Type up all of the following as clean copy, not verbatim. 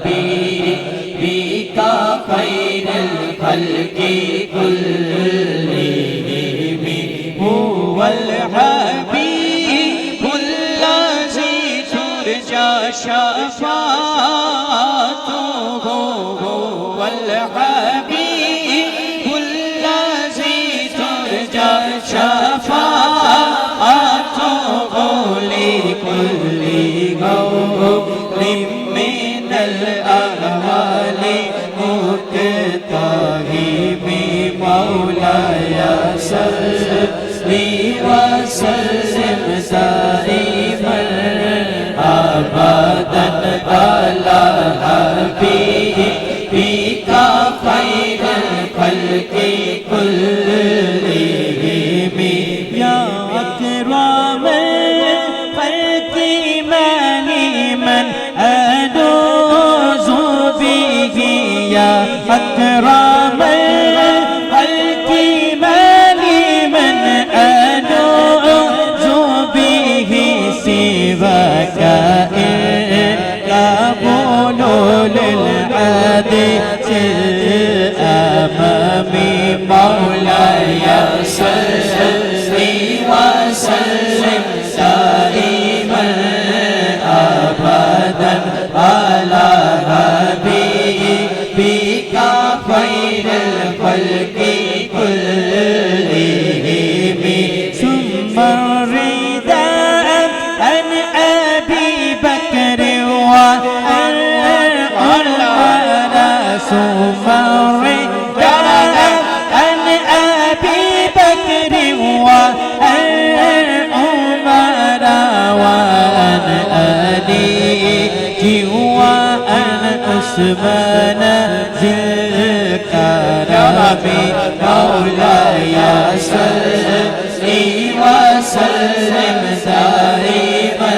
حبيبك خير الخلق كلهم هو الحبيب الذي ترجى شفاعته هو الحبيب الذي ترجى شفاعته لكل قول من الأهوال مكتهب مولاي صل وسلم دائما أبدا على حبيبك خير الخلق كلهم يا أكرم الخلق من أدوز به يا أكرم الخلق من أدوز به سواك قبول للعادة الأمامي مولاي صل وسلم دائما أبدا على حبيبك خير الخلق كلهم ثم الرداء عن أبي بكر وعن عمر ثم الرداء عن أبي بكر وعن عمر وعن علي وعن عثمان ذي الكرم مولاي صل وسلم دائما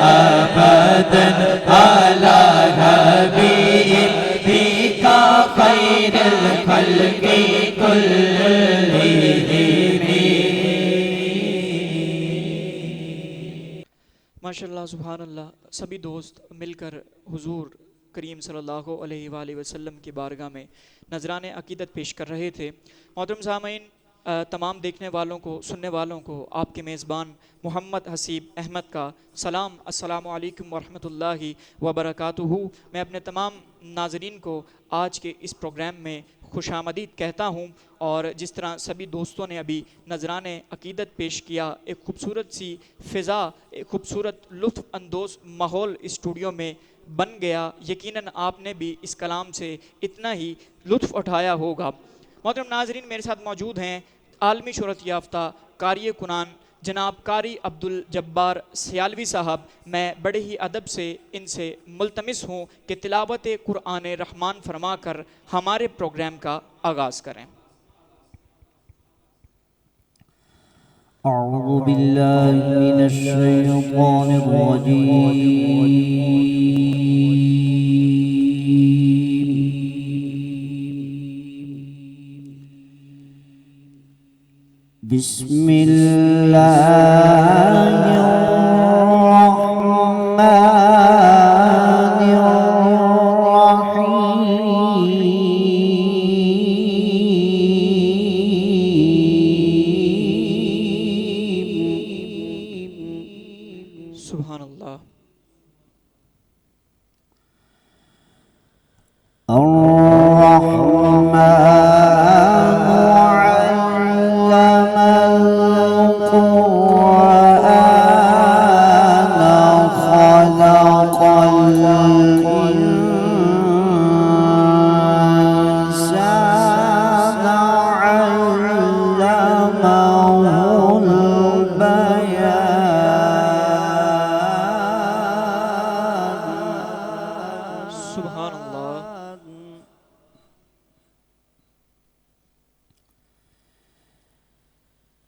أبدا على حبيبك خير الخلق كلهم. ماشاءاللہ سبحان اللہ. سبھی دوست مل کر حضور کریم صلی اللہ علیہ وآلہ وسلم کی بارگاہ میں نذران عقیدت پیش کر رہے تھے. محترم سامعین، تمام دیکھنے والوں کو، سننے والوں کو آپ کے میزبان محمد حسیب احمد کا سلام. السلام علیکم ورحمۃ اللہ وبرکاتہ. میں اپنے تمام ناظرین کو آج کے اس پروگرام میں خوش آمدید کہتا ہوں. اور جس طرح سبھی دوستوں نے ابھی نذران عقیدت پیش کیا، ایک خوبصورت سی فضا، ایک خوبصورت لطف اندوز ماحول اسٹوڈیو میں بن گیا. یقیناً آپ نے بھی اس کلام سے اتنا ہی لطف اٹھایا ہوگا. محترم ناظرین، میرے ساتھ موجود ہیں عالمی شہرت یافتہ قاری قرآن جناب قاری عبدالجبار سیالوی صاحب. میں بڑے ہی ادب سے ان سے ملتمس ہوں کہ تلاوت قرآن رحمان فرما کر ہمارے پروگرام کا آغاز کریں. اعوذ باللہ من الشیطان الرجیم. بسم اللہ الرحمن الرحیم. سبحان اللہ.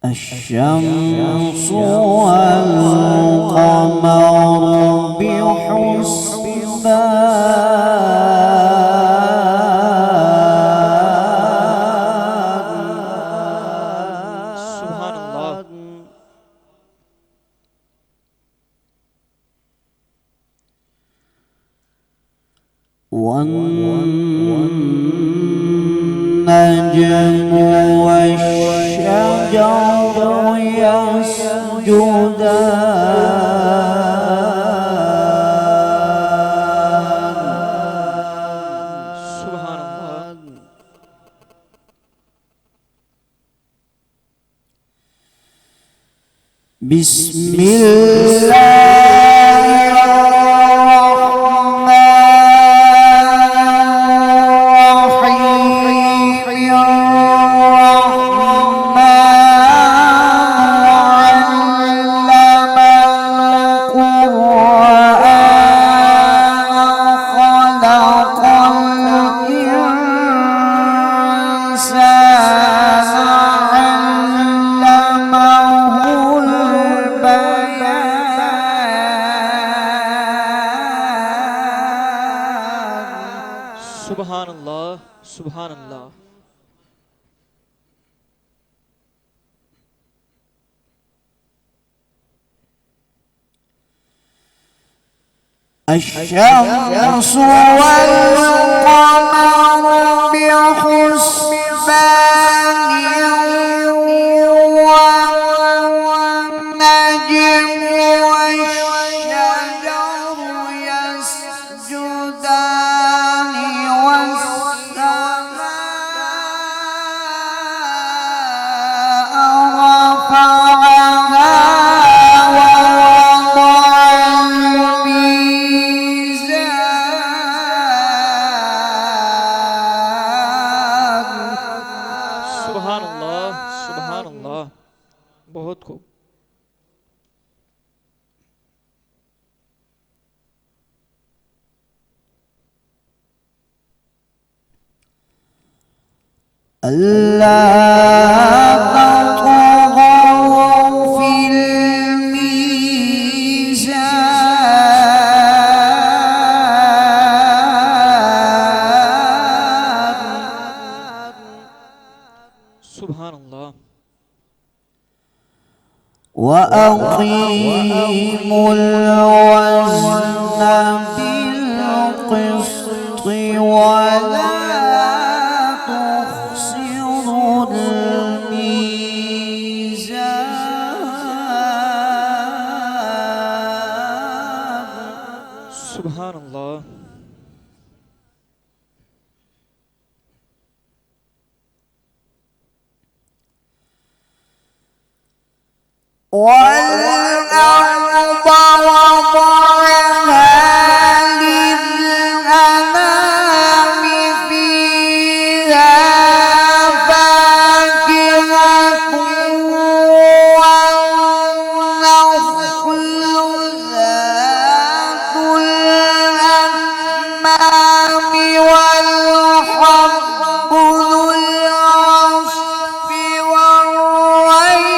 الشمس والقمر بحسبان. سبحان اللہ. والنجم والشجر يسجدان. سبحان اللہ. بسم الله الرحمن الرحيم. الرحمن علم القرآن خلق الإنسان علمه سبحان اللہ. سبحان اللہ. الشمس والقمر بحسبان والنجم والشجر يسجدان والسماء رفعها سبحان اللہ. سبحان اللہ. بہت خوب. ألا تطغوا في الميزان. سبحان اللہ. وأقيموا الوزن بالقسط ولا تخسروا الميزان. سبحان اللہ. والأرض وضعها للأنام فيها فاكهة والنخل ذات الأكمام والحب ذو العصف والريحان.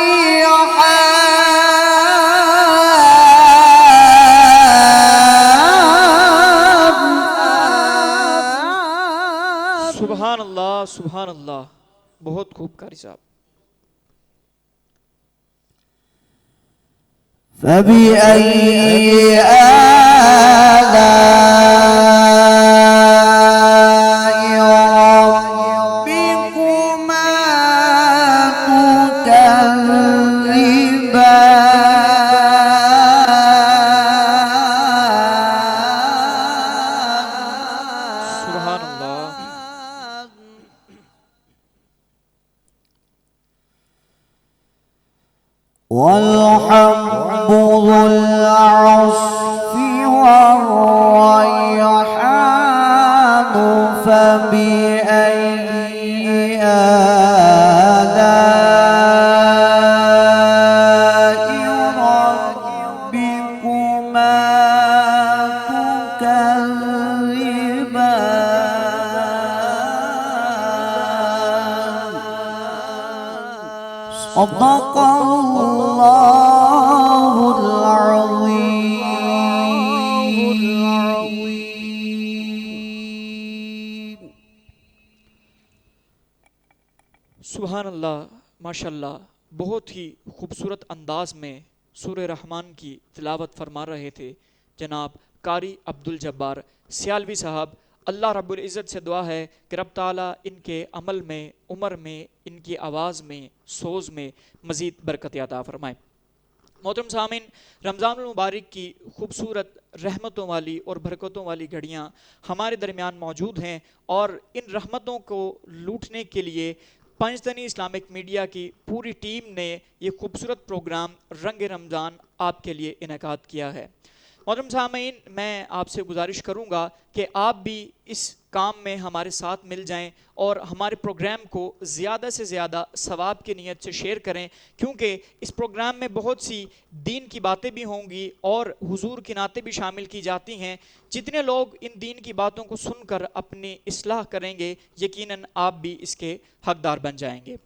سبحان اللہ. سبحان اللہ. بہت خوب قاری صاحب. فبأي آلاء ربكما تكذبان. سبحان اللہ. والحب ذو العصف والريحان. فبأي آلاء ربكما تكذبان. صدق الله العظيم. سبحان اللہ. ماشاءاللہ. بہت ہی خوبصورت انداز میں سورہ رحمان کی تلاوت فرما رہے تھے جناب قاری عبدالجبار سیالوی صاحب. اللہ رب العزت سے دعا ہے کہ رب تعالیٰ ان کے عمل میں، عمر میں، ان کی آواز میں، سوز میں مزید برکت عطا فرمائے۔ محترم سامعین، رمضان المبارک کی خوبصورت رحمتوں والی اور برکتوں والی گھڑیاں ہمارے درمیان موجود ہیں، اور ان رحمتوں کو لوٹنے کے لیے پنجتنی اسلامک میڈیا کی پوری ٹیم نے یہ خوبصورت پروگرام رنگ رمضان آپ کے لیے انعقاد کیا ہے۔ محترم سامعین، میں آپ سے گزارش کروں گا کہ آپ بھی اس کام میں ہمارے ساتھ مل جائیں اور ہمارے پروگرام کو زیادہ سے زیادہ ثواب کی نیت سے شیئر کریں، کیونکہ اس پروگرام میں بہت سی دین کی باتیں بھی ہوں گی اور حضور کی نعتیں بھی شامل کی جاتی ہیں۔ جتنے لوگ ان دین کی باتوں کو سن کر اپنی اصلاح کریں گے، یقیناً آپ بھی اس کے حقدار بن جائیں گے۔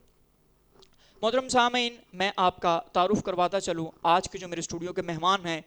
محترم سامعین، میں آپ کا تعارف کرواتا چلوں۔ آج کے جو میرے اسٹوڈیو کے مہمان ہیں،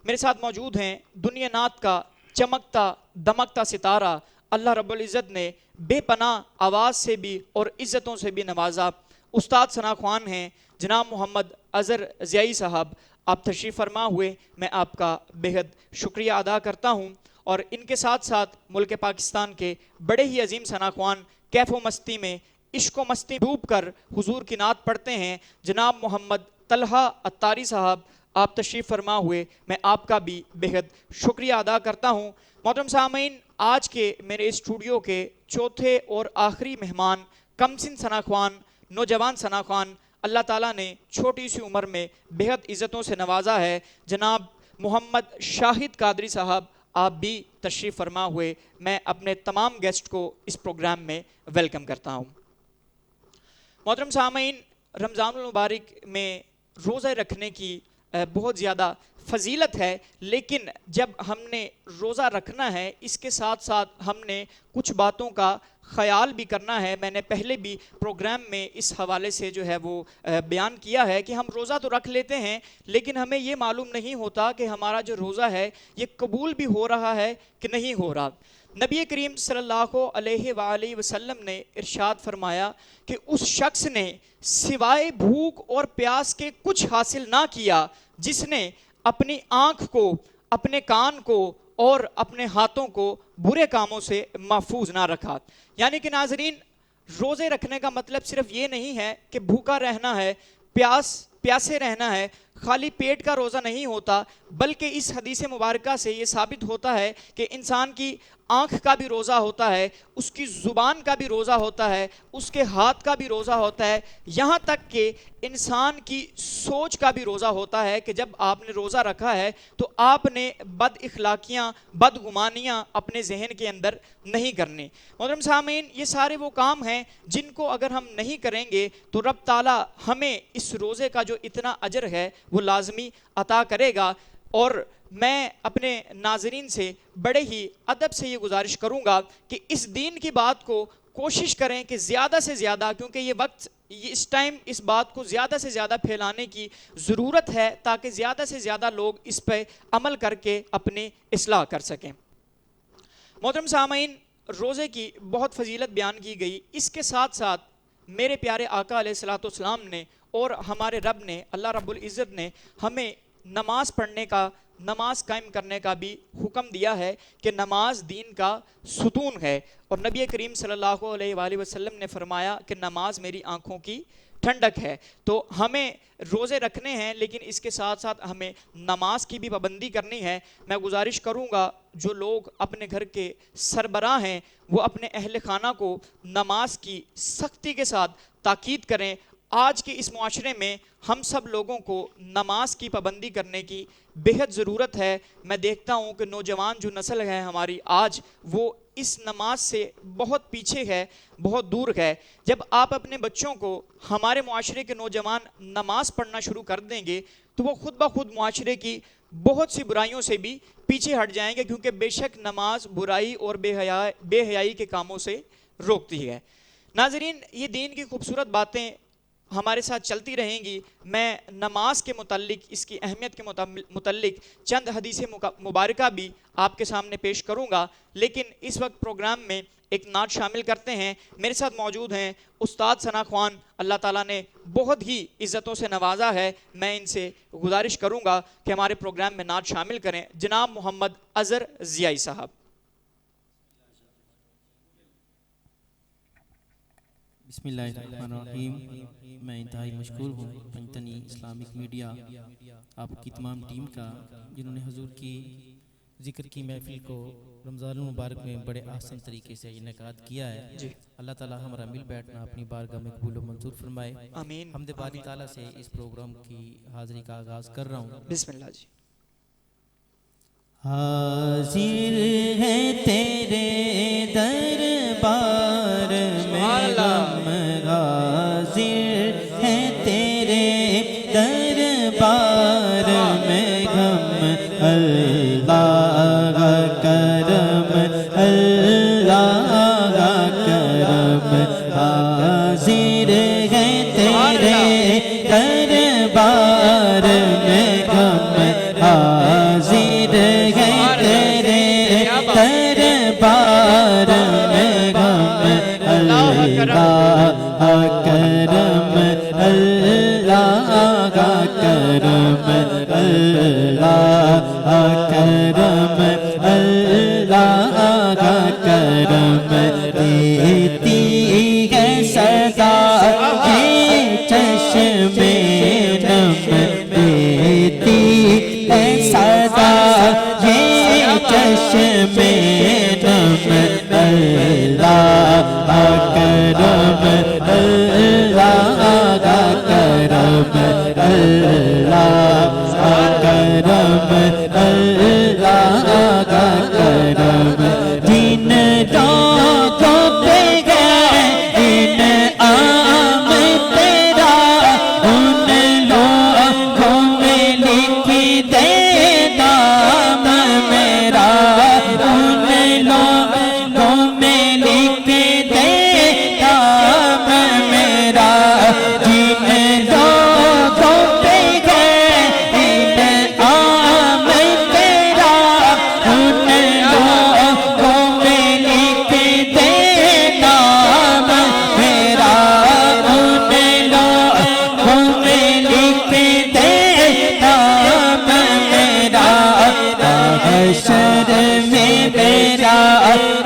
میرے ساتھ موجود ہیں دنیا نعت کا چمکتا دمکتا ستارہ، اللہ رب العزت نے بے پناہ آواز سے بھی اور عزتوں سے بھی نوازا، استاد ثنا خوان ہیں جناب محمد اظہر ضیائی صاحب۔ آپ تشریف فرما ہوئے، میں آپ کا بےحد شکریہ ادا کرتا ہوں۔ اور ان کے ساتھ ساتھ ملک پاکستان کے بڑے ہی عظیم ثنا خوان، کیف و مستی میں عشق و مستی ڈوب کر حضور کی نعت پڑھتے ہیں، جناب محمد طلحہ عطاری صاحب۔ آپ تشریف فرما ہوئے، میں آپ کا بھی بےحد شکریہ ادا کرتا ہوں۔ محترم سامعین، آج کے میرے اسٹوڈیو کے چوتھے اور آخری مہمان کمسن ثنا خوان، نوجوان ثنا خوان، اللہ تعالیٰ نے چھوٹی سی عمر میں بےحد عزتوں سے نوازا ہے، جناب محمد شاہد قادری صاحب۔ آپ بھی تشریف فرما ہوئے، میں اپنے تمام گیسٹ کو اس پروگرام میں ویلکم کرتا ہوں۔ محترم سامعین، رمضان المبارک میں روزہ رکھنے کی بہت زیادہ فضیلت ہے، لیکن جب ہم نے روزہ رکھنا ہے، اس کے ساتھ ساتھ ہم نے کچھ باتوں کا خیال بھی کرنا ہے۔ میں نے پہلے بھی پروگرام میں اس حوالے سے جو ہے وہ بیان کیا ہے کہ ہم روزہ تو رکھ لیتے ہیں، لیکن ہمیں یہ معلوم نہیں ہوتا کہ ہمارا جو روزہ ہے یہ قبول بھی ہو رہا ہے کہ نہیں ہو رہا۔ نبی کریم صلی اللہ علیہ وآلہ وسلم نے ارشاد فرمایا کہ اس شخص نے سوائے بھوک اور پیاس کے کچھ حاصل نہ کیا جس نے اپنی آنکھ کو، اپنے کان کو اور اپنے ہاتھوں کو برے کاموں سے محفوظ نہ رکھا۔ یعنی کہ ناظرین، روزے رکھنے کا مطلب صرف یہ نہیں ہے کہ بھوکا رہنا ہے، پیاسے رہنا ہے، خالی پیٹ کا روزہ نہیں ہوتا، بلکہ اس حدیث مبارکہ سے یہ ثابت ہوتا ہے کہ انسان کی آنکھ کا بھی روزہ ہوتا ہے، اس کی زبان کا بھی روزہ ہوتا ہے، اس کے ہاتھ کا بھی روزہ ہوتا ہے، یہاں تک کہ انسان کی سوچ کا بھی روزہ ہوتا ہے کہ جب آپ نے روزہ رکھا ہے تو آپ نے بد اخلاقیاں، بدگمانیاں اپنے ذہن کے اندر نہیں کرنی۔ محترم سامعین، یہ سارے وہ کام ہیں جن کو اگر ہم نہیں کریں گے تو رب تعالیٰ ہمیں اس روزے کا جو اتنا اجر ہے وہ لازمی عطا کرے گا۔ اور میں اپنے ناظرین سے بڑے ہی ادب سے یہ گزارش کروں گا کہ اس دین کی بات کو کوشش کریں کہ زیادہ سے زیادہ، کیونکہ یہ وقت اس ٹائم اس بات کو زیادہ سے زیادہ پھیلانے کی ضرورت ہے تاکہ زیادہ سے زیادہ لوگ اس پہ عمل کر کے اپنی اصلاح کر سکیں۔ محترم سامعین، روزے کی بہت فضیلت بیان کی گئی، اس کے ساتھ ساتھ میرے پیارے آقا علیہ الصلوۃ والسلام نے اور ہمارے رب نے، اللہ رب العزت نے ہمیں نماز پڑھنے کا، نماز قائم کرنے کا بھی حکم دیا ہے کہ نماز دین کا ستون ہے، اور نبی کریم صلی اللہ علیہ وآلہ وسلم نے فرمایا کہ نماز میری آنکھوں کی ٹھنڈک ہے۔ تو ہمیں روزے رکھنے ہیں، لیکن اس کے ساتھ ساتھ ہمیں نماز کی بھی پابندی کرنی ہے۔ میں گزارش کروں گا جو لوگ اپنے گھر کے سربراہ ہیں وہ اپنے اہل خانہ کو نماز کی سختی کے ساتھ تاکید کریں۔ آج کے اس معاشرے میں ہم سب لوگوں کو نماز کی پابندی کرنے کی بہت ضرورت ہے۔ میں دیکھتا ہوں کہ نوجوان جو نسل ہے ہماری آج، وہ اس نماز سے بہت پیچھے ہے، بہت دور ہے۔ جب آپ اپنے بچوں کو، ہمارے معاشرے کے نوجوان نماز پڑھنا شروع کر دیں گے تو وہ خود بخود معاشرے کی بہت سی برائیوں سے بھی پیچھے ہٹ جائیں گے، کیونکہ بے شک نماز برائی اور بے حیائی کے کاموں سے روکتی ہے۔ ناظرین، یہ دین کی خوبصورت باتیں ہمارے ساتھ چلتی رہیں گی۔ میں نماز کے متعلق، اس کی اہمیت کے متعلق چند حدیث مبارکہ بھی آپ کے سامنے پیش کروں گا، لیکن اس وقت پروگرام میں ایک نعت شامل کرتے ہیں۔ میرے ساتھ موجود ہیں استاد ثنا خوان، اللہ تعالیٰ نے بہت ہی عزتوں سے نوازا ہے۔ میں ان سے گزارش کروں گا کہ ہمارے پروگرام میں نعت شامل کریں، جناب محمد اظہر ضیائی صاحب۔ بسم اللہ الرحمن الرحیم۔ میں انتہائی مشکور ہوں پنجتنی اسلامک میڈیا آپ کی تمام ٹیم کا، جنہوں نے حضور کی ذکر کی محفل کو رمضان المبارک میں بڑے احسن طریقے سے انعقاد کیا ہے۔ جی اللہ تعالی ہمارا مل بیٹھنا اپنی بارگاہ میں قبول و منظور فرمائے۔ آمین حمد باری تعالیٰ سے اس پروگرام کی حاضری کا آغاز کر رہا ہوں۔ بسم اللہ جی۔ حاضر ہے تیرے دربار میں غم، حاضر ہے تیرے دربار میں غم، اللہ کا کرم، اللہ کا کرم، حاضر ہے تیرے دربار میں غم، حاضر ہے تیرے دربار میں غم، اللہ کا کرم، اللہ کا کرم، اللہ کا کرم، اللہ کا کرم، دیتی ہے صدا یہ چشم نم، دیتی ہے صدا یہ چشم نم، اللہ کا کرم، اللہ کا کرم، اللہ کا کرم، اللہ کا کرم، جن لوگوں پہ گئے انعام تیرا، ان لوگوں میں لکھ دے نام میرا، ان لوگوں میں لکھ دے نام میرا، جن لوگوں پہ گئے انعام تیرا، ان لوگوں میں لکھ دے نام میرا، ان لوگوں میں لکھ دے نام میرا، حشر میں میرا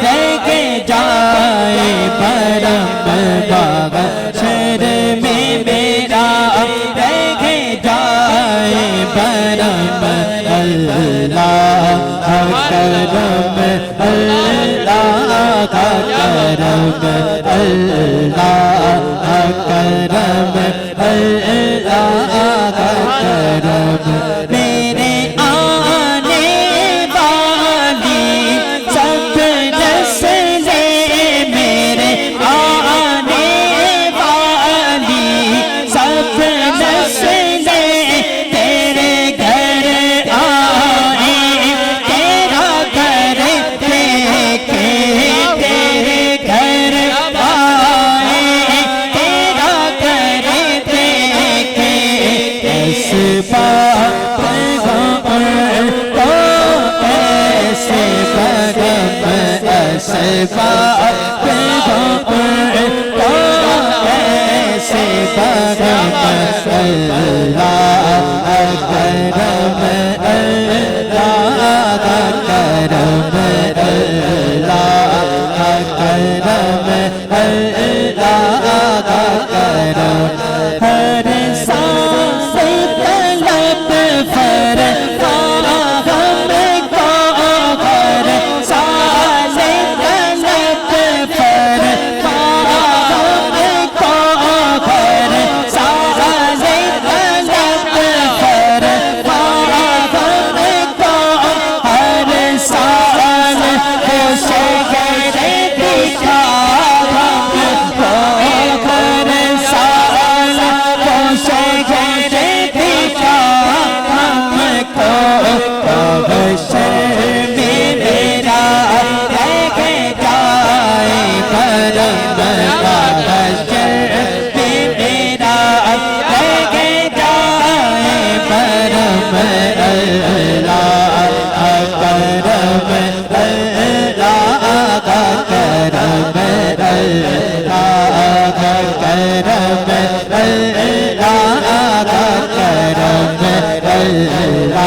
رہ جائے برم باغ، حشر میں میرا رہ جائے برم، اللہ کا کرم، اللہ کا کرم، اللہ کا کرم، اللہ کا کرم، میرے آنے والی سب نسلیں، میرے آنے والی سب نسلیں تیرے گھر آئیں، تیرا گھر دیکھیں، تیرے گھر آئیں، تیرا گھر دیکھیں، اسباب غم تو ایسے بغم، اسباب غم تو ایسے بغم، اللہ کا کرم، اللہ کا کرم، اللہ کا کرم، اللہ کا کرم، ہر سانس طلب فرمایا ہم کو، ہر سانس طلب فرمایا ہم کو، ہر سانس طلب فرمایا ہم کو، ہر سال خوش گھر دکھا ہم کو، ہر سال خوش گھر دکھا ہم کو، حشر میں میرا رہ جائے برم، حشر میں میرا رہ جائے برم، اللہ کا کرم، اللہ کا کرم، اللہ کا کرم، اللہ کا کرم، اللہ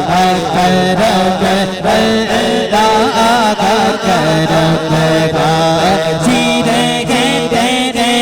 کا کرم، اللہ کا کرم، حاضر ہے تیرے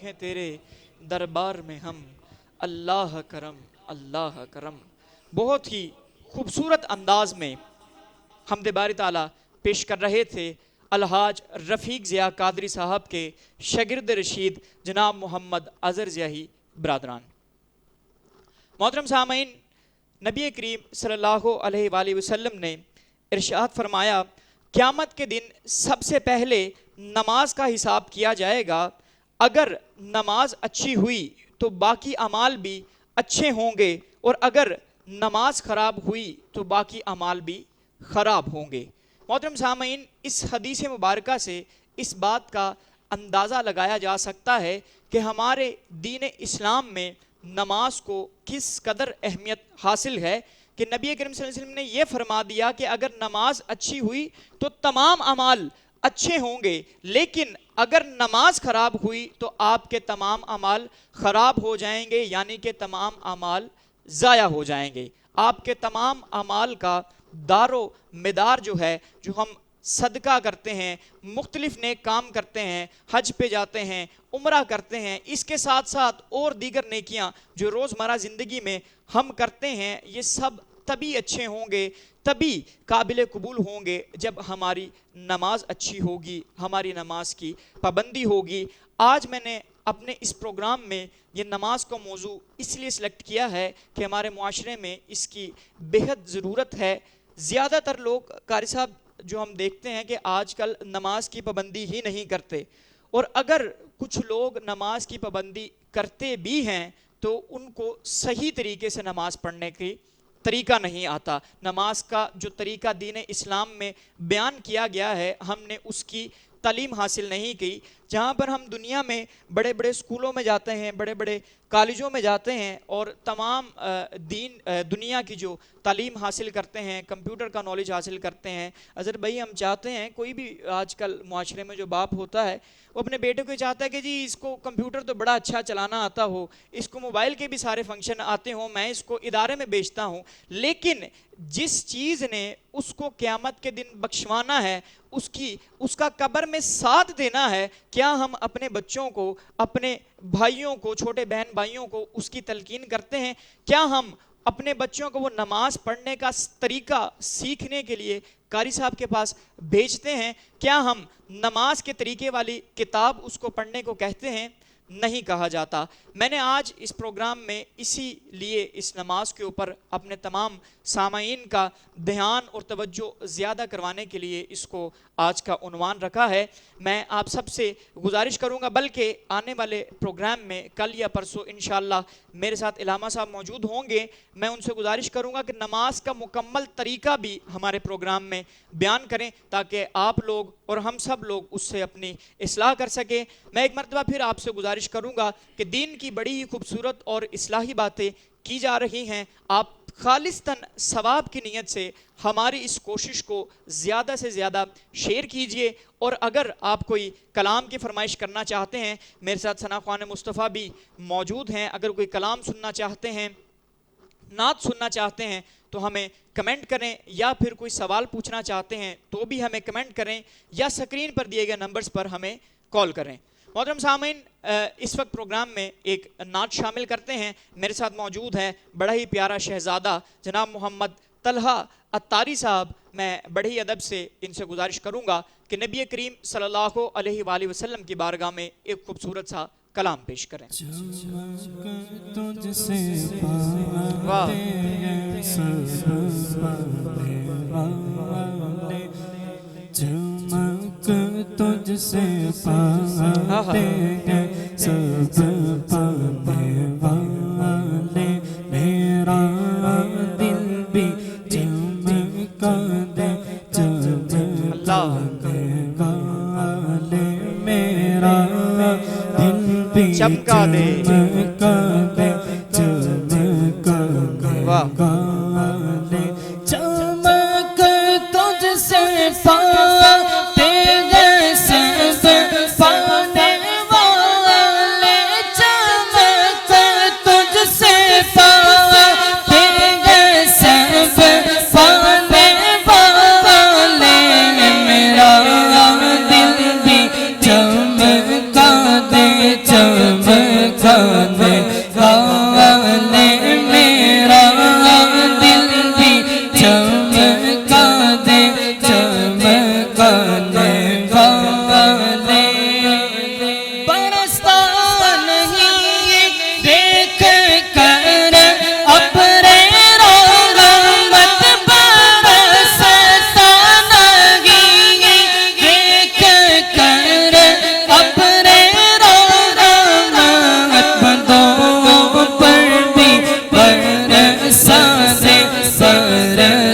ہیں تیرے دربار میں ہم، اللہ کرم اللہ کرم۔ بہت ہی خوبصورت انداز میں حمد باری تعالیٰ پیش کر رہے تھے الحاج رفیق ضیاء قادری صاحب کے شاگرد رشید جناب محمد اظہر ضیائی برادران۔ محترم سامعین، نبی کریم صلی اللہ علیہ وآلہ وسلم نے ارشاد فرمایا قیامت کے دن سب سے پہلے نماز کا حساب کیا جائے گا، اگر نماز اچھی ہوئی تو باقی اعمال بھی اچھے ہوں گے، اور اگر نماز خراب ہوئی تو باقی اعمال بھی خراب ہوں گے۔ محترم سامعین، اس حدیث مبارکہ سے اس بات کا اندازہ لگایا جا سکتا ہے کہ ہمارے دین اسلام میں نماز کو کس قدر اہمیت حاصل ہے کہ نبی کریم صلی اللہ علیہ وسلم نے یہ فرما دیا کہ اگر نماز اچھی ہوئی تو تمام اعمال اچھے ہوں گے، لیکن اگر نماز خراب ہوئی تو آپ کے تمام اعمال خراب ہو جائیں گے، یعنی کہ تمام اعمال ضائع ہو جائیں گے۔ آپ کے تمام اعمال کا دار و مدار جو ہے، جو ہم صدقہ کرتے ہیں، مختلف نیک کام کرتے ہیں، حج پہ جاتے ہیں، عمرہ کرتے ہیں، اس کے ساتھ ساتھ اور دیگر نیکیاں جو روزمرہ زندگی میں ہم کرتے ہیں، یہ سب تبھی اچھے ہوں گے، تبھی قابل قبول ہوں گے جب ہماری نماز اچھی ہوگی، ہماری نماز کی پابندی ہوگی۔ آج میں نے اپنے اس پروگرام میں یہ نماز کا موضوع اس لیے سلیکٹ کیا ہے کہ ہمارے معاشرے میں اس کی بہت ضرورت ہے۔ زیادہ تر لوگ قاری صاحب جو ہم دیکھتے ہیں کہ آج کل نماز کی پابندی ہی نہیں کرتے، اور اگر کچھ لوگ نماز کی پابندی کرتے بھی ہیں تو ان کو صحیح طریقے سے نماز پڑھنے کی طریقہ نہیں آتا۔ نماز کا جو طریقہ دین اسلام میں بیان کیا گیا ہے، ہم نے اس کی تعلیم حاصل نہیں کی۔ جہاں پر ہم دنیا میں بڑے بڑے اسکولوں میں جاتے ہیں، بڑے بڑے کالجوں میں جاتے ہیں اور تمام دنیا کی جو تعلیم حاصل کرتے ہیں، کمپیوٹر کا نالج حاصل کرتے ہیں۔ اظہر بھائی، ہم چاہتے ہیں، کوئی بھی آج کل معاشرے میں جو باپ ہوتا ہے وہ اپنے بیٹے کو چاہتا ہے کہ جی اس کو کمپیوٹر تو بڑا اچھا چلانا آتا ہو، اس کو موبائل کے بھی سارے فنکشن آتے ہوں، میں اس کو ادارے میں بیچتا ہوں۔ لیکن جس چیز نے اس کو قیامت کے دن بخشوانا ہے، اس کا قبر میں ساتھ دینا ہے، کیا ہم اپنے بچوں کو، اپنے بھائیوں کو، چھوٹے بہن بھائیوں کو اس کی تلقین کرتے ہیں؟ کیا ہم اپنے بچوں کو وہ نماز پڑھنے کا طریقہ سیکھنے کے لیے قاری صاحب کے پاس بھیجتے ہیں؟ کیا ہم نماز کے طریقے والی کتاب اس کو پڑھنے کو کہتے ہیں؟ نہیں کہا جاتا۔ میں نے آج اس پروگرام میں اسی لیے اس نماز کے اوپر اپنے تمام سامعین کا دھیان اور توجہ زیادہ کروانے کے لیے اس کو آج کا عنوان رکھا ہے۔ میں آپ سب سے گزارش کروں گا، بلکہ آنے والے پروگرام میں کل یا پرسوں انشاءاللہ میرے ساتھ علامہ صاحب موجود ہوں گے، میں ان سے گزارش کروں گا کہ نماز کا مکمل طریقہ بھی ہمارے پروگرام میں بیان کریں تاکہ آپ لوگ اور ہم سب لوگ اس سے اپنی اصلاح کر سکیں۔ میں ایک مرتبہ پھر آپ سے گزارش کروں گا کہ دین کی بڑی ہی خوبصورت اور اصلاحی باتیں کی جا رہی ہیں، آپ خالصتاً ثواب کی نیت سے ہماری اس کوشش کو زیادہ سے زیادہ شیئر کیجئے، اور اگر آپ کوئی کلام کی فرمائش کرنا چاہتے ہیں، میرے ساتھ ثنا خوان مصطفیٰ بھی موجود ہیں، اگر کوئی کلام سننا چاہتے ہیں، نعت سننا چاہتے ہیں تو ہمیں کمنٹ کریں، یا پھر کوئی سوال پوچھنا چاہتے ہیں تو بھی ہمیں کمنٹ کریں، یا سکرین پر دیے گئے نمبرز پر ہمیں کال کریں۔ محترم سامعین، اس وقت پروگرام میں ایک نعت شامل کرتے ہیں۔ میرے ساتھ موجود ہے بڑا ہی پیارا شہزادہ جناب محمد طلحہ عطاری صاحب۔ میں بڑے ہی ادب سے ان سے گزارش کروں گا کہ نبی کریم صلی اللہ علیہ وآلہ وسلم کی بارگاہ میں ایک خوبصورت سا کلام پیش کریں۔ واہ، چمک تجھ سے پاتے ہیں سب پانے والے، میرا دل بھی چمکا دے چمکا دے والے، میرا دل بھی چمکا دے چمکا دے چمکا دے والے، چمک تجھ سے پاتے ہیں سب پانے والے، چمک تجھ سے پاتے ہیں سب پانے والے، میرا دل بھی چمکا دے چمکا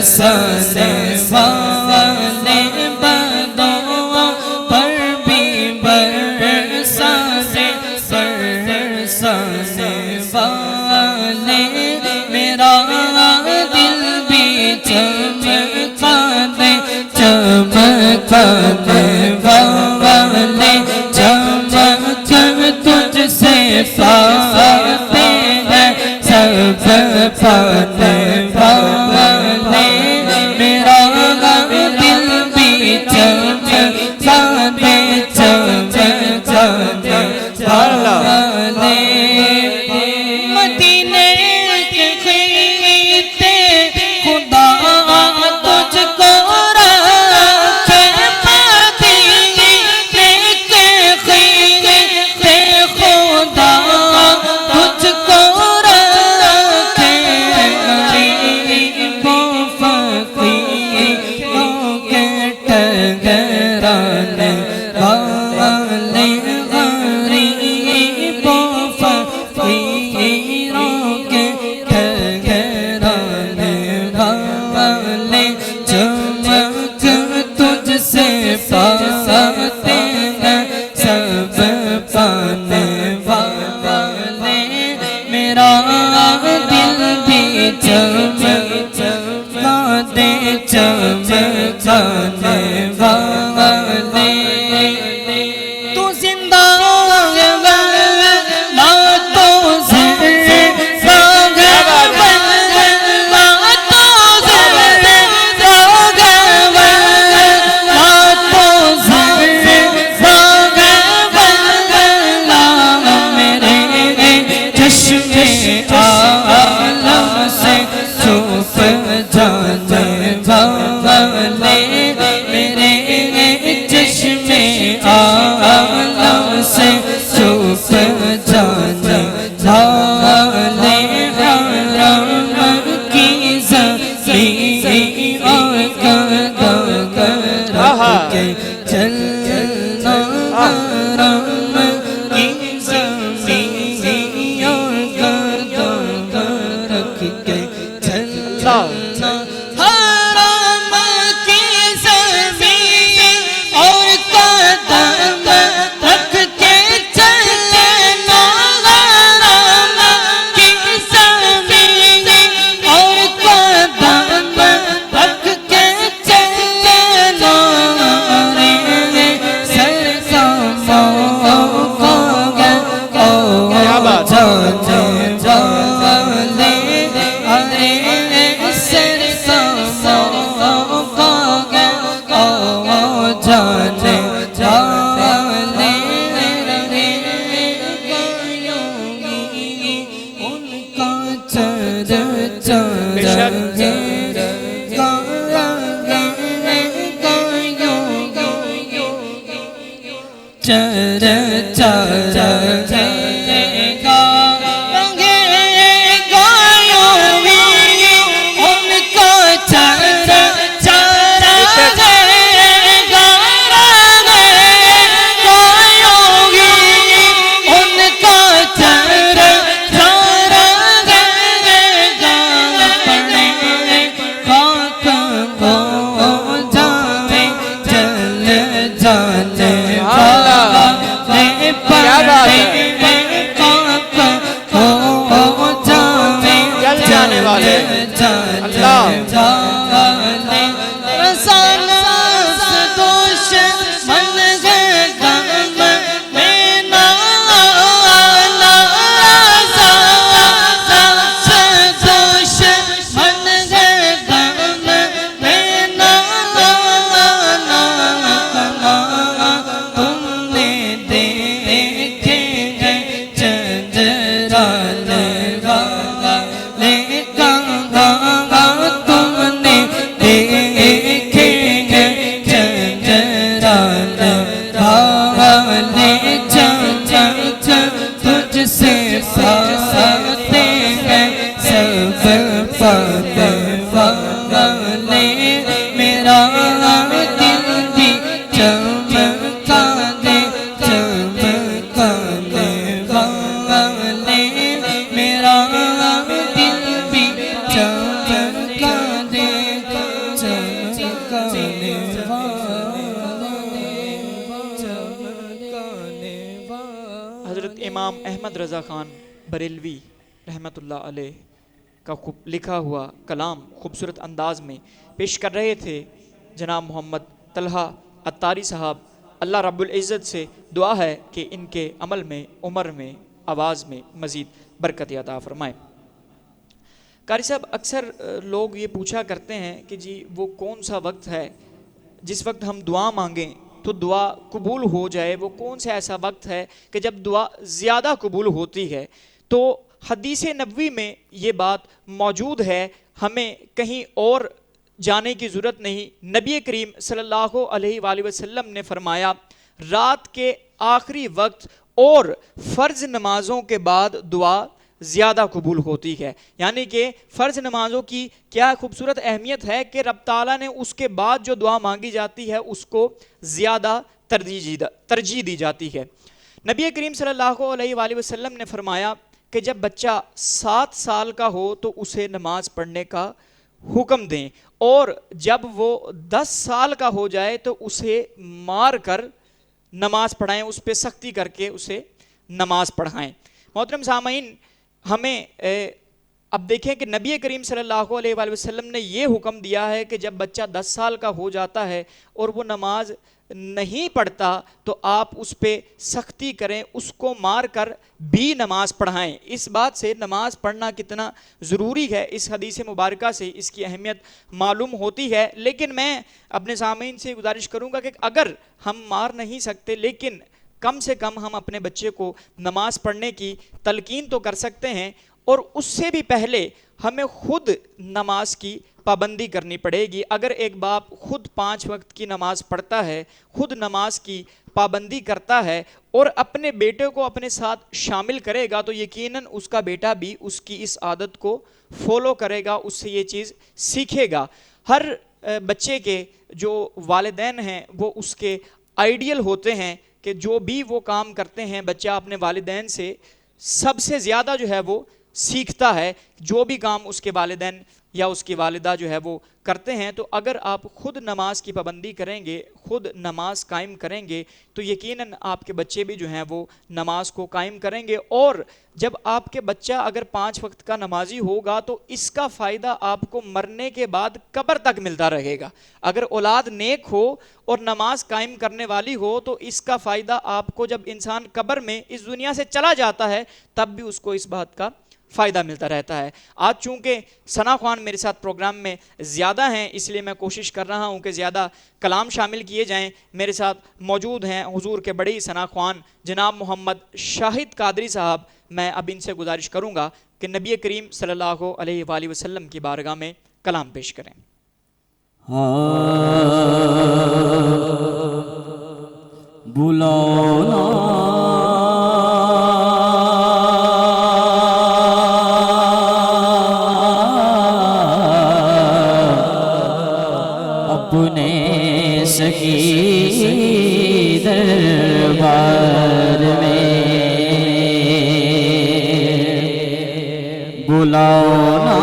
برسانے والے بدوں پر بھی برسانے والے میرا دل بھی چمکانے والے چمک تجھ سے پاتے ہیں سب پانے والے میرا دل بھی چمکانے والے مدینے کے خطے خدا تجھ کو رکھے مدینے کے خطے خدا تجھ کو رکھے غریب و فقیروں کے ٹھہرانے والے غریب و فقیروں کے ٹھہرانے والے چمک تجھ سے پاتے ہیں سب پانے والے میرا دل بھی چمکانے والے تو زندہ چلنا حرم کی زمین اور قدم رکھ کے چلنا حرم کی زمین اور قدم رکھ کے چلنا حرم کی زمین اور قدم رکھ کے چلنا میرا دل بھی چمکا دے امام احمد رضا خان بریلوی رحمۃ اللہ علیہ کا لکھا ہوا کلام خوبصورت انداز میں پیش کر رہے تھے جناب محمد طلحہ عطاری صاحب. اللہ رب العزت سے دعا ہے کہ ان کے عمل میں، عمر میں، آواز میں مزید برکت عطا فرمائے. قاری صاحب، اکثر لوگ یہ پوچھا کرتے ہیں کہ جی وہ کون سا وقت ہے جس وقت ہم دعا مانگیں تو دعا قبول ہو جائے؟ وہ کون سا ایسا وقت ہے کہ جب دعا زیادہ قبول ہوتی ہے؟ تو حدیث نبوی میں یہ بات موجود ہے، ہمیں کہیں اور جانے کی ضرورت نہیں. نبی کریم صلی اللہ علیہ وآلہ وسلم نے فرمایا رات کے آخری وقت اور فرض نمازوں کے بعد دعا زیادہ قبول ہوتی ہے. یعنی کہ فرض نمازوں کی کیا خوبصورت اہمیت ہے کہ رب تعالیٰ نے اس کے بعد جو دعا مانگی جاتی ہے اس کو زیادہ ترجیح دی جاتی ہے. نبی کریم صلی اللہ علیہ وآلہ وسلم نے فرمایا کہ جب بچہ 7 سال کا ہو تو اسے نماز پڑھنے کا حکم دیں، اور جب وہ 10 سال کا ہو جائے تو اسے مار کر نماز پڑھائیں، اس پہ سختی کر کے اسے نماز پڑھائیں. محترم سامعین، ہمیں اب دیکھیں کہ نبی کریم صلی اللہ علیہ وآلہ وسلم نے یہ حکم دیا ہے کہ جب بچہ 10 سال کا ہو جاتا ہے اور وہ نماز نہیں پڑھتا تو آپ اس پہ سختی کریں، اس کو مار کر بھی نماز پڑھائیں. اس بات سے نماز پڑھنا کتنا ضروری ہے، اس حدیث مبارکہ سے اس کی اہمیت معلوم ہوتی ہے. لیکن میں اپنے سامعین سے گزارش کروں گا کہ اگر ہم مار نہیں سکتے لیکن کم سے کم ہم اپنے بچے کو نماز پڑھنے کی تلقین تو کر سکتے ہیں، اور اس سے بھی پہلے ہمیں خود نماز کی پابندی کرنی پڑے گی. اگر ایک باپ خود 5 وقت کی نماز پڑھتا ہے، خود نماز کی پابندی کرتا ہے اور اپنے بیٹے کو اپنے ساتھ شامل کرے گا تو یقیناً اس کا بیٹا بھی اس کی اس عادت کو فالو کرے گا، اس سے یہ چیز سیکھے گا. ہر بچے کے جو والدین ہیں وہ اس کے آئیڈیل ہوتے ہیں کہ جو بھی وہ کام کرتے ہیں بچہ اپنے والدین سے سب سے زیادہ جو ہے وہ سیکھتا ہے. جو بھی کام اس کے والدین یا اس کی والدہ جو ہے وہ کرتے ہیں، تو اگر آپ خود نماز کی پابندی کریں گے، خود نماز قائم کریں گے تو یقیناً آپ کے بچے بھی جو ہیں وہ نماز کو قائم کریں گے. اور جب آپ کے بچہ اگر 5 وقت کا نمازی ہوگا تو اس کا فائدہ آپ کو مرنے کے بعد قبر تک ملتا رہے گا. اگر اولاد نیک ہو اور نماز قائم کرنے والی ہو تو اس کا فائدہ آپ کو جب انسان قبر میں اس دنیا سے چلا جاتا ہے تب بھی اس کو اس بات کا فائدہ ملتا رہتا ہے. آج چونکہ ثنا خوان میرے ساتھ پروگرام میں زیادہ ہیں اس لیے میں کوشش کر رہا ہوں کہ زیادہ کلام شامل کیے جائیں. میرے ساتھ موجود ہیں حضور کے بڑے ثنا خوان جناب محمد شاہد قادری صاحب. میں اب ان سے گزارش کروں گا کہ نبی کریم صلی اللہ علیہ وآلہ وسلم کی بارگاہ میں کلام پیش کریں. اپنے سکی دربار میں بلاؤ نا،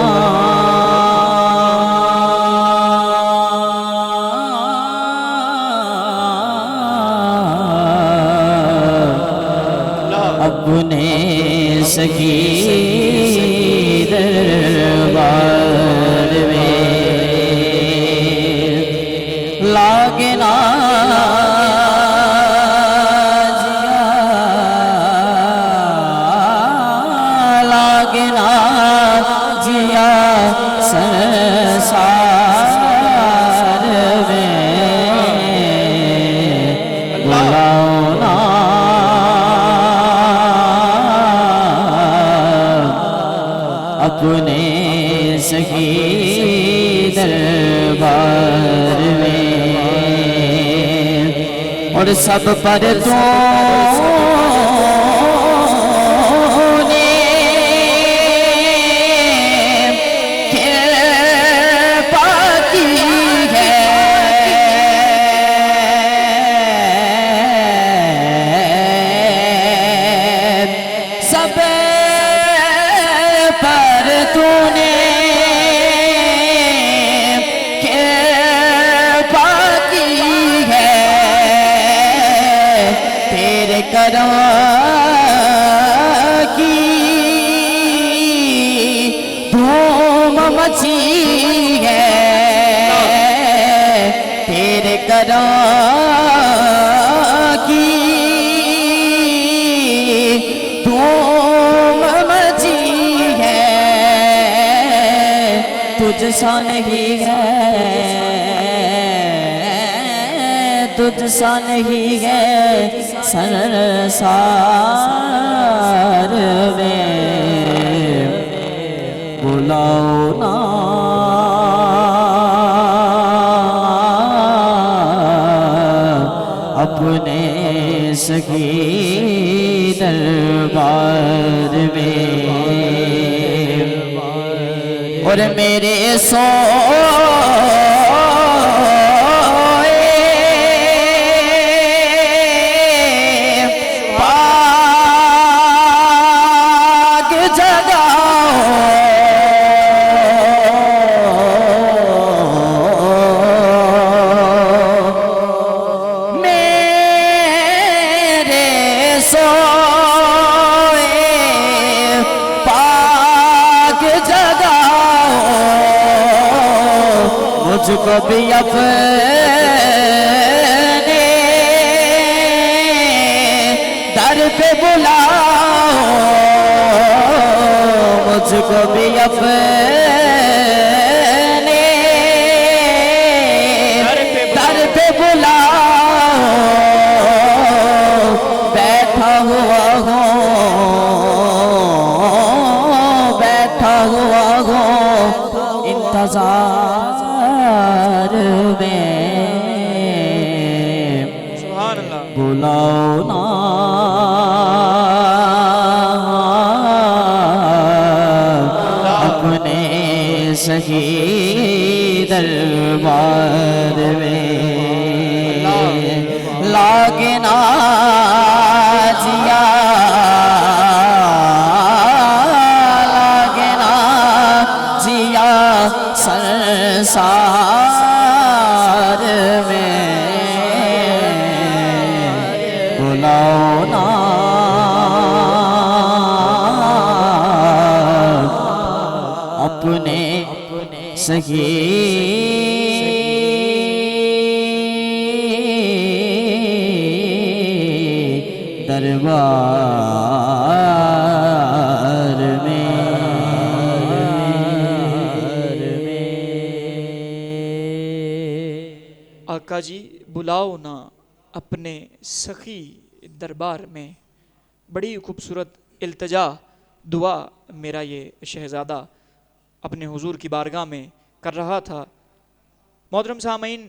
اپنے سکی دربار میں لاگنا جیا سنسار میں بلاؤ نا، اپنے سکی دربار میں اور سب پر تو نے کرپا کی ہے، سب پر تو نے ہے تیرے کرم کی دھوم مچی ہے تجھ سا نہیں ہے تجھ سا نہیں ہے سنسار میں بلاؤ نا اپنے سخی دربار میں اور میرے پاک جگہ مجھ کو بھی اپنے در پہ بلاؤ مجھ کو بھی اپنے در پہ بلاؤ بیٹھا ہوا ہوں انتظار میں سبحان اللہ بلاؤ نا اپنے سخی دربار میں لاگنا جیا سنسار میں بلاؤ نا اپنے سخی دربار میں آقا جی بلاؤ نا اپنے سخی دربار میں. بڑی خوبصورت التجا دعا میرا یہ شہزادہ اپنے حضور کی بارگاہ میں کر رہا تھا. محترم سامعین،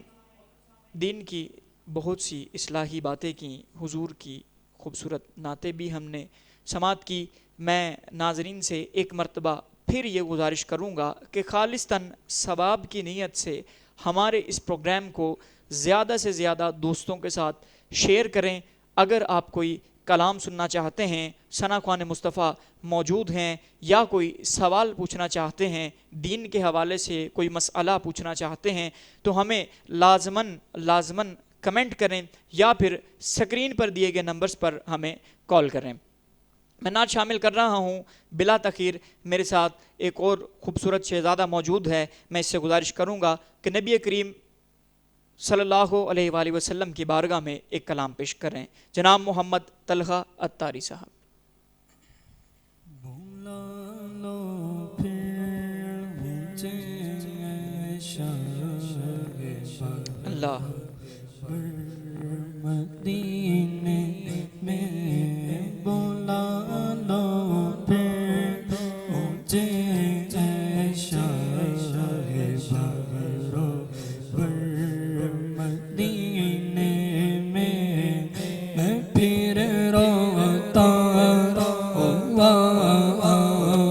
دین کی بہت سی اصلاحی باتیں کی، حضور کی خوبصورت نعتیں بھی ہم نے سماعت کی. میں ناظرین سے ایک مرتبہ پھر یہ گزارش کروں گا کہ خالصتاً ثواب کی نیت سے ہمارے اس پروگرام کو زیادہ سے زیادہ دوستوں کے ساتھ شیئر کریں. اگر آپ کوئی کلام سننا چاہتے ہیں، ثنا خوان مصطفیٰ موجود ہیں، یا کوئی سوال پوچھنا چاہتے ہیں، دین کے حوالے سے کوئی مسئلہ پوچھنا چاہتے ہیں، تو ہمیں لازماً کمنٹ کریں یا پھر سکرین پر دیے گئے نمبرز پر ہمیں کال کریں. میں نعت شامل کر رہا ہوں. بلا تاخیر میرے ساتھ ایک اور خوبصورت شہزادہ موجود ہے. میں اس سے گزارش کروں گا کہ نبی کریم صلی اللہ علیہ وآلہ وسلم کی بارگاہ میں ایک کلام پیش کریں. جناب محمد طلحہ عطاری صاحب. اللہ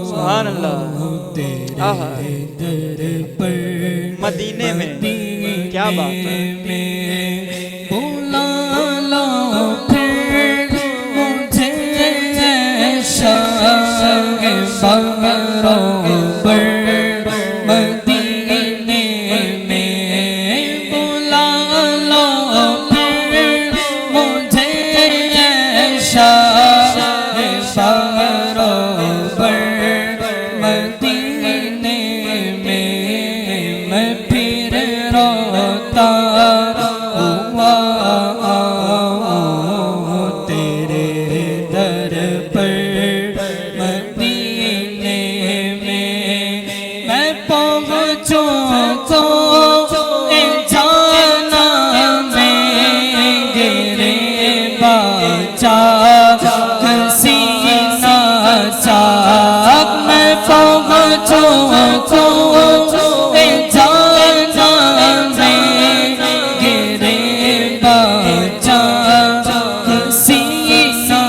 سبحان اللہ. مدینے میں کیا بات ہے. مدینے میں کو جانا میں گرے باچا سینہ چاک میں پہنچوں کو جانا میں گرے باچا سینہ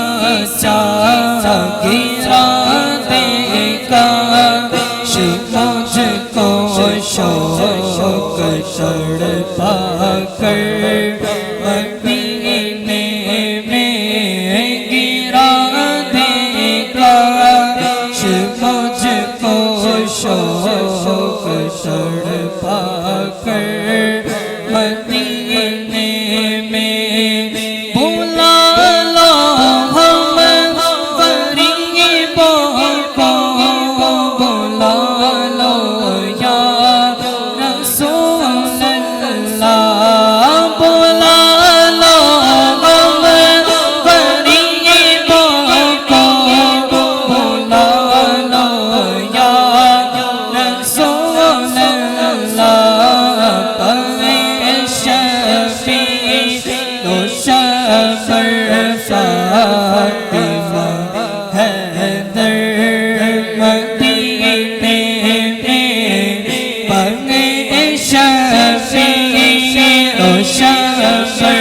چاک گرا دے کاش مجھ کو شوق تڑپا کر مدینے میں گرا دے کاش مجھ کو شوق تڑپا کر مدینے میں بلا لو ہم غریبوں کو بلا لو یا رسول اللہ بلا لو ہم غریبوں کو بلا لو یا رسول اللہ پائے شفیع و شفر فاطمہ حیدر مدینے میں پائے شفیع و شفر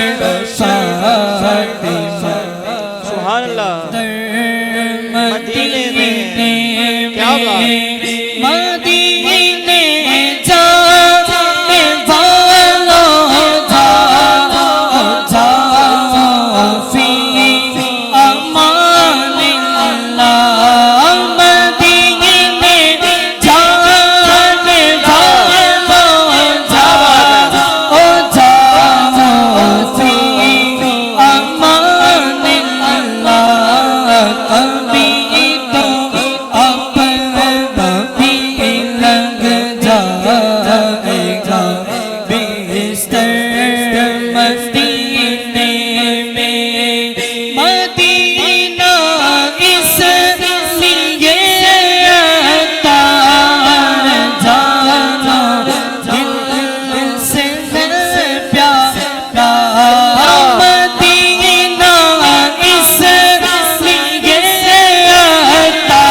فاطمہ سبحان اللہ مدینے میں کیا بات مدینے جانے والوں جاؤ فی امان اللہ مدینے جانے والوں جاؤ فی امان اللہ کبھی تو اپنا بھی لگ جائے گا بستر مدینے میں مدینہ اس لیے عطا جانا دل سے پیارا مدینہ اس لیے عطا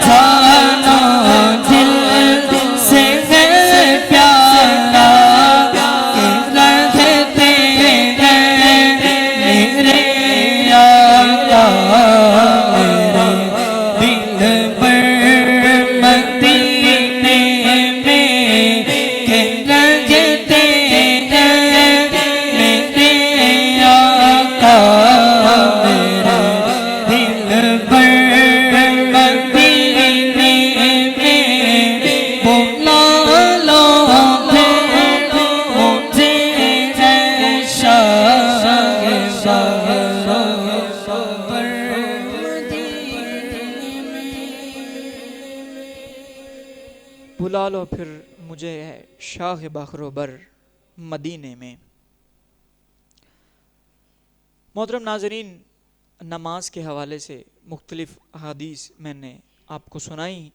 جانا دل سے پیارا کہ رہتے ہیں میرے آقا میرے دل پر مدینے میں کہ رہتے ہیں میرے آقا میرے دل پر مدینے میں بلا لو مجھے اے شاہ بلا لو پھر مجھے ہے شاہ بخر بر مدینے میں۔ محترم ناظرین، نماز کے حوالے سے مختلف احادیث میں نے آپ کو سنائی،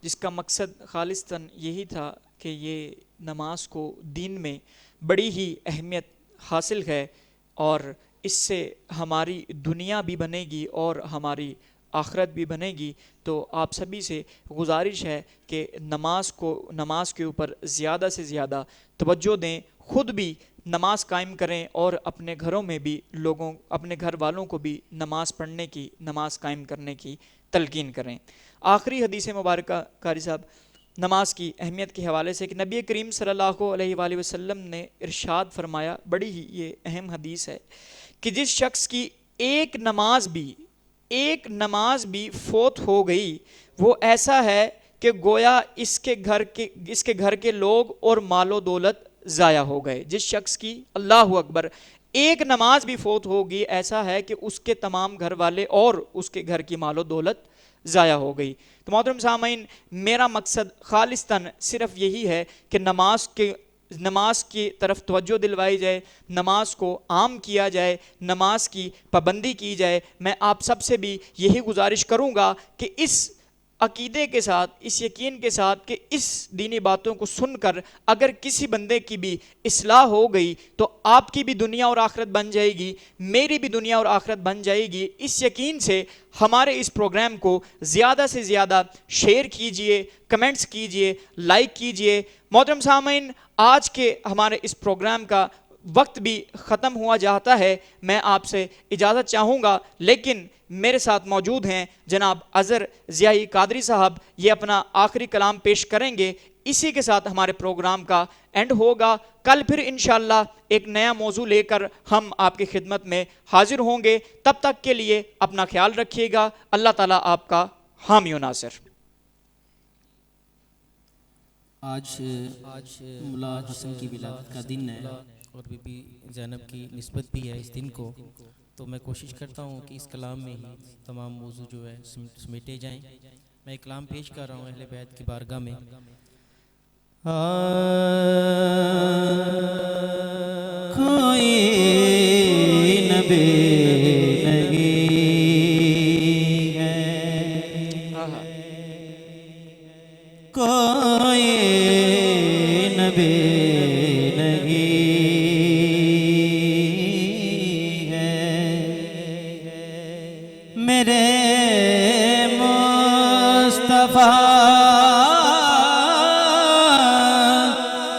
جس کا مقصد خالصتاً یہی تھا کہ یہ نماز کو دین میں بڑی ہی اہمیت حاصل ہے، اور اس سے ہماری دنیا بھی بنے گی اور ہماری آخرت بھی بنے گی۔ تو آپ سبھی سے گزارش ہے کہ نماز کے اوپر زیادہ سے زیادہ توجہ دیں، خود بھی نماز قائم کریں اور اپنے گھروں میں بھی اپنے گھر والوں کو بھی نماز پڑھنے کی، نماز قائم کرنے کی تلقین کریں۔ آخری حدیث مبارکہ قاری صاحب نماز کی اہمیت کے حوالے سے کہ نبی کریم صلی اللہ علیہ وآلہ وسلم نے ارشاد فرمایا، بڑی ہی یہ اہم حدیث ہے، کہ جس شخص کی ایک نماز بھی فوت ہو گئی وہ ایسا ہے کہ گویا اس کے گھر کے لوگ اور مال و دولت ضائع ہو گئے۔ جس شخص کی، اللہ اکبر، ایک نماز بھی فوت ہوگی ایسا ہے کہ اس کے تمام گھر والے اور اس کے گھر کی مال و دولت ضائع ہو گئی۔ تو محترم سامعین، میرا مقصد خالصتاً صرف یہی ہے کہ نماز کی طرف توجہ دلوائی جائے، نماز کو عام کیا جائے، نماز کی پابندی کی جائے۔ میں آپ سب سے بھی یہی گزارش کروں گا کہ اس عقیدے کے ساتھ، اس یقین کے ساتھ کہ اس دینی باتوں کو سن کر اگر کسی بندے کی بھی اصلاح ہو گئی تو آپ کی بھی دنیا اور آخرت بن جائے گی، میری بھی دنیا اور آخرت بن جائے گی، اس یقین سے ہمارے اس پروگرام کو زیادہ سے زیادہ شیئر کیجئے، کمنٹس کیجئے، لائک کیجئے۔ محترم سامعین، آج کے ہمارے اس پروگرام کا وقت بھی ختم ہوا جاتا ہے، میں آپ سے اجازت چاہوں گا، لیکن میرے ساتھ موجود ہیں جناب اظہر ضیائی قادری صاحب، یہ اپنا آخری کلام پیش کریں گے، اسی کے ساتھ ہمارے پروگرام کا اینڈ ہوگا۔ کل پھر انشاءاللہ ایک نیا موضوع لے کر ہم آپ کی خدمت میں حاضر ہوں گے، تب تک کے لیے اپنا خیال رکھیے گا، اللہ تعالیٰ آپ کا حامی و ناصر۔ آج ملا حسن کی ولادت کا دن ہے اور بی بی زینب کی نسبت بھی ہے اس دن کو، تو میں کوشش کرتا ہوں کہ اس کلام میں ہی تمام موضوع جو ہے سمیٹے جائیں۔ میں ایک کلام پیش کر رہا ہوں اہل بیت کی بارگاہ میں۔ کوئی نبی نہیں ہے، کوئی نبی نہیں ہے، میرے مصطفیٰ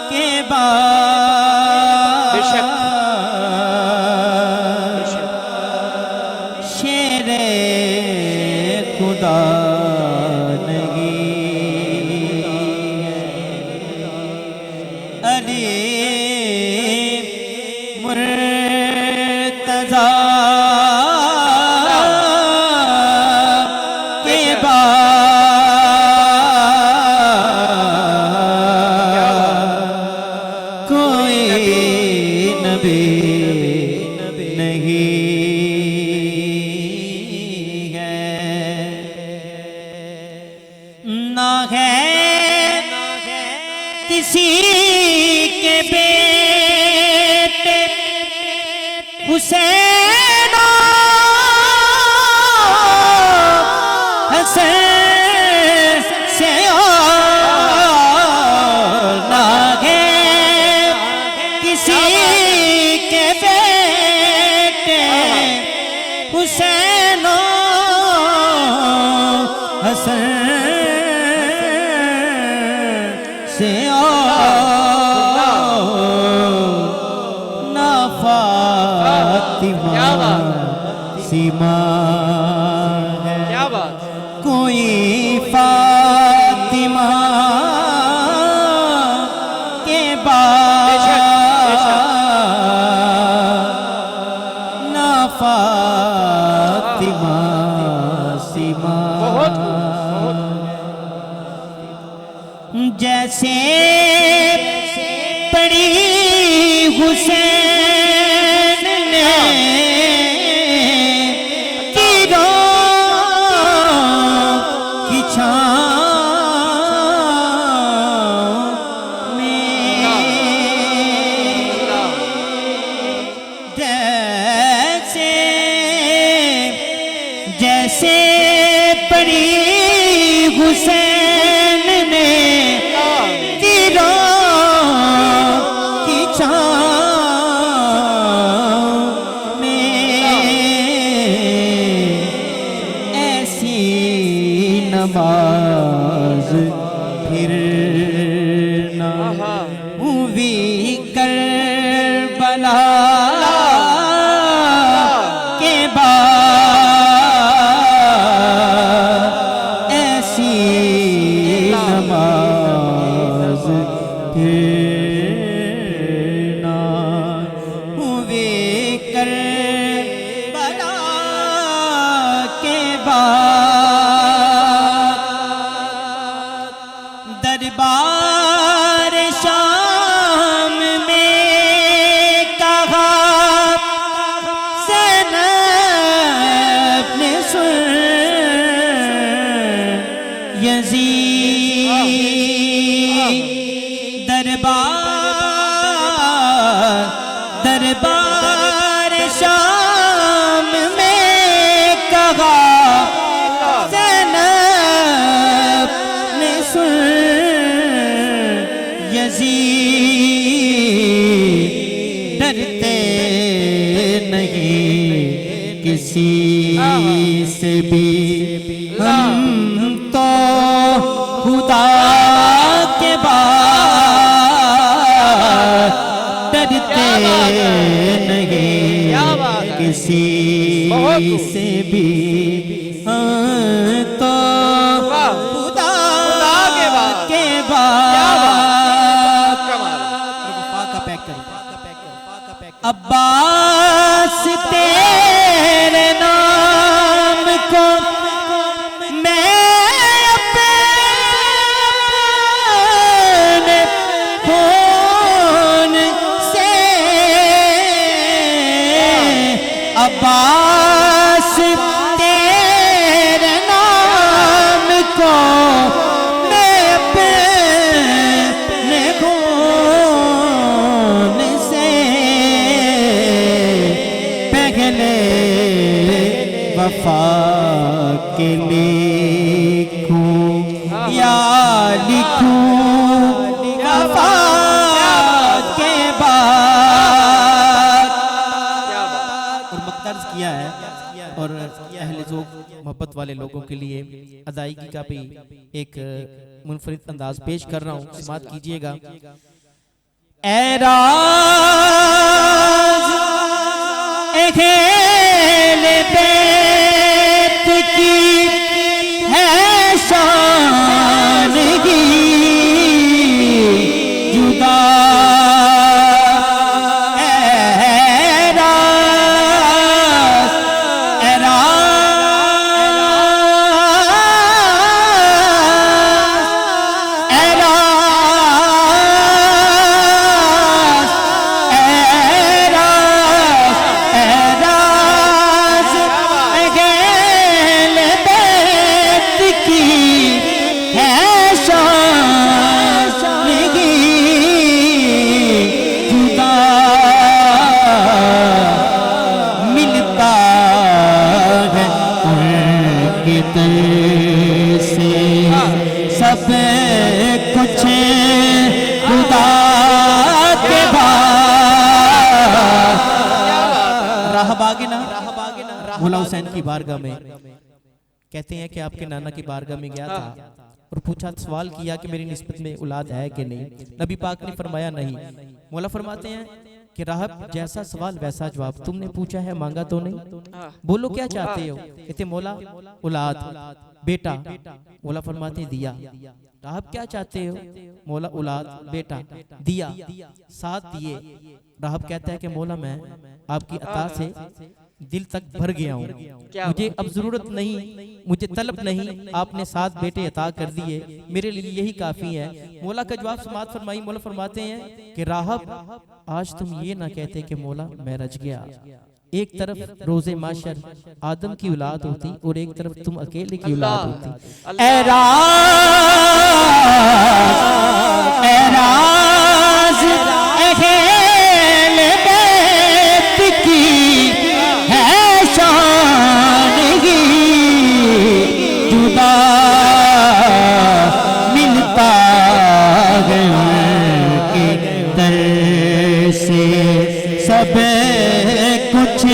کے بعد شیر خدا علی مرتضیٰ کے بعد کوئی نبی نہیں ہے، نہ ہے کسی کے بیٹے حسین حسن سے اور نہ ہے کسی کے بیٹے حسین حسن سے نہ فاطمہ سیما ہے، کیا بات، کوئی فاطمہ کے بعد نہ فاطمہ سیما، جیسے پڑی حسین نے تیروں کی چھاؤں میں، جیسے پڑی حسین نے نماز پھر نہ ہوئی کربلا کے بعد، ایسی نماز پھر نہ ہوئی کربلا کے بعد، دربار شام میں کہا زینب نے سن یزید، دربار شام میں کہا زینب یزید ڈرتے نہیں کسی سے بھی، ہم تو خدا کے بعد ڈرتے نہیں کسی سے بھی، ہم تو خدا کے بعد۔ عباس تیرے نام کو میں اپنے خون سے، عباس تیرے نام کو میں اپنے خون سے پہلے وفا کے لکھوں یا لکھوں وفا کے بعد۔ اور مقدرز کیا ہے، اور اہل ذوق محبت والے لوگوں کے لیے ادائیگی کا بھی ایک منفرد انداز پیش کر رہا ہوں، سماعت کیجئے گا۔ اے راز اہل بیت کی ہے شانگی جدا، اے راز سب کچھ خدا کے بعد۔ راہب آگے نا مولا حسین کی بارگاہ میں کہتے ہیں کہ آپ کے نانا کی بارگاہ میں گیا تھا اور پوچھا، سوال کیا کہ میری نسبت میں اولاد ہے کہ نہیں؟ نبی پاک نے فرمایا نہیں۔ مولا فرماتے ہیں کہ راہب جیسا سوال ویسا جواب، تم نے پوچھا ہے مانگا تو نہیں، بولو کیا چاہتے ہو؟ کہتے مولا اولاد بیٹا۔ مولا فرماتے ہیں دیا۔ راہب کیا چاہتے ہو؟ مولا اولاد بیٹا دیا، 7 دیے۔ راہب کہتا ہے کہ مولا میں آپ کی عطا سے دل تک بھر گیا ہوں، مجھے اب ضرورت نہیں، مجھے طلب نہیں، آپ نے 7 بیٹے عطا کر دیے، میرے لیے یہی کافی ہے۔ مولا کا جواب سماعت فرمائی۔ مولا فرماتے ہیں کہ راہب آج تم یہ نہ کہتے کہ مولا میں رج گیا۔ ایک طرف روز محشر آدم کی اولاد ہوتی اور ایک طرف تم اکیلے کی اولاد ہوتی۔ اے راز اہل بیت کی ہے شانگی جدا، ملتا ہے کے در سے سب کچھ